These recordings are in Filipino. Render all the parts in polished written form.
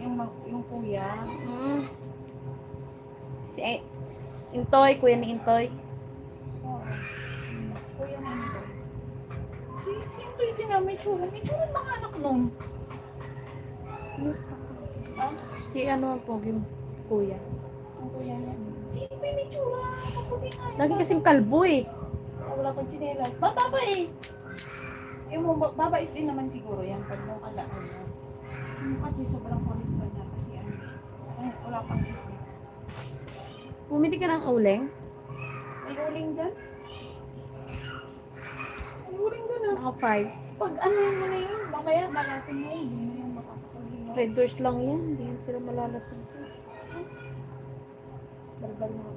yung kuya. Si Intoy, kuya ni Intoy. Oo. Kuya na ito. Si Intoy din na may tsura. May tsura mga anak nun. Ah? Si ano ang pogi mo? Kuya. Ang kuya niya. Si Intoy may tsura. Kaputi nga yun. Lagi kasing kalbo eh. Wala pang tsinelas. Bata pa eh. Yung babait din naman siguro yan pag nung kalaan niya. Yung kasi sobrang kulit pa na kasi wala pang isip. Bumili ka ng uleng? May uling dyan? May uling dyan ah. Naka 5. Pag ano yun mo na yun, mamaya malasin mo yun. Hindi mo yung makakapagin mo. Red doors lang yan. Hindi yan sila malalasing. Barbal mo.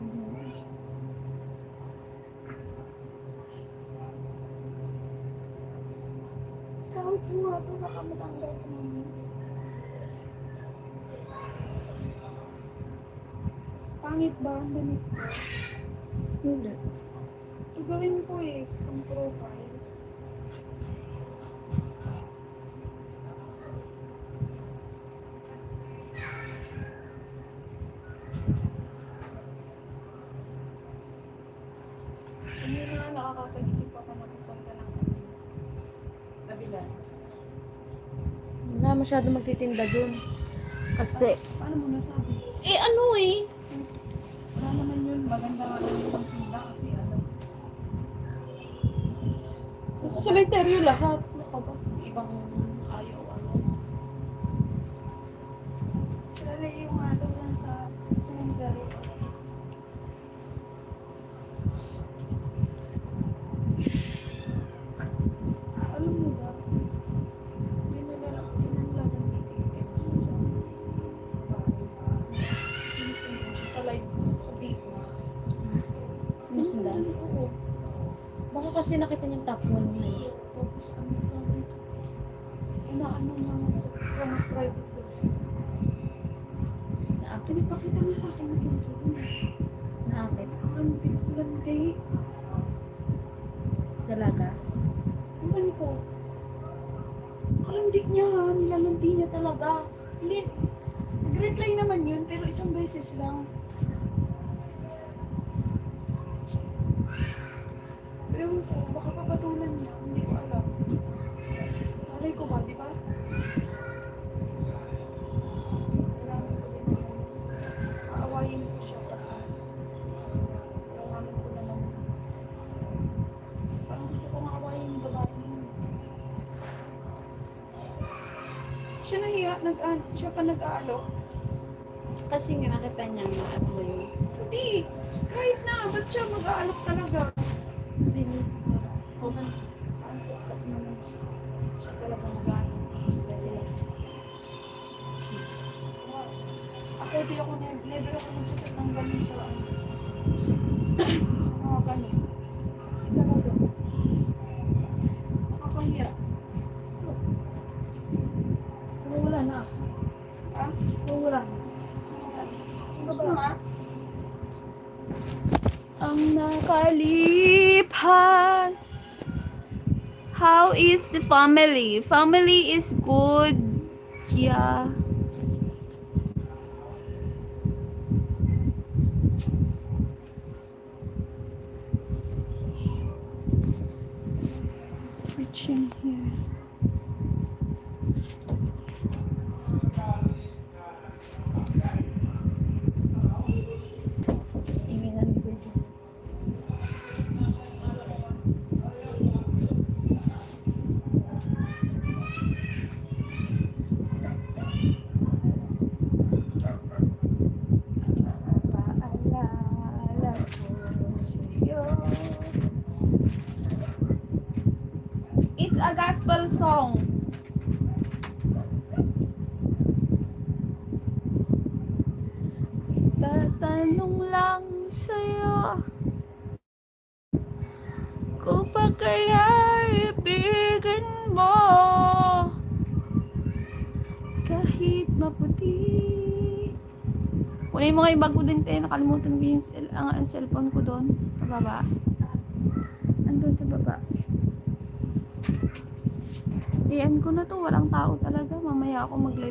Kahit mo nga ito, nakamatanggal ko naman. Pangit ba? Ang damit ko. Hindi. Gagawin ko eh, ang profile. Hindi na nakakapag-isip ako na pupunta ng tabilan. Wala masyado magtitinda dun. Kasi, Paano mo nasabi? ano eh. Wala naman yun, maganda nga naman yung tinda kasi ano. Sa cemetery lahat. Ano ba? Ibang ayaw ano. Sila yung ano lang sa cemetery. Alam mo ba? Pinalalang bigay sa bahay. Sinusundan siya sa live sa Biko. Sinusundan. Oo. Baka kasi nakita niyang top 1 na eh. Tapos ano tawag ito? Inaano mga private daw siya. Naakit. Pinipakita niya sa akin na kinusunod. Naakit. Landi. Dalaga. Iwan ko. Kalandi niya ha. Nilalandi niya talaga. Hindi. Nag-reply naman yun pero isang beses lang. Pero ko, baka papatulan niya. Hindi ko alam. Malay ko ba, di ba? Kailangan ko din naman. Aawayin ko siya pagka. Kailangan ko na lang. Parang gusto ko maawayin yung babae niya. Siya nahiya, siya pa nag-aalok. Kasi nga nakita niya na ano mo yun. Hindi! Kahit na, ba't siya mag-aalok talaga? Hindi niya Okay. Ang tuktok naman siya talaga mag-aalok. Gusto sila. Ako di ako never ako nag-chat ng ganun sa ano. Sa mga ganun. Hindi talaga. Nakakahiya. Pero wala na. Ha? Wala. Gusto na nga? Ang nakalipas. How is the family? Family is good. Yeah. Reaching here. Ingay na ni Kuya. Paalala ko sa'yo. It's a gospel song. Tatanong lang sa'yo kung pa kaya ibigin mo kahit maputi. Kunin mo kayo bago din tayo. Nakalimutan ko yung ang cellphone ko doon. Sa baba. Andun sa baba. Iyan ko na to. Walang tao talaga. Mamaya ako mag-live.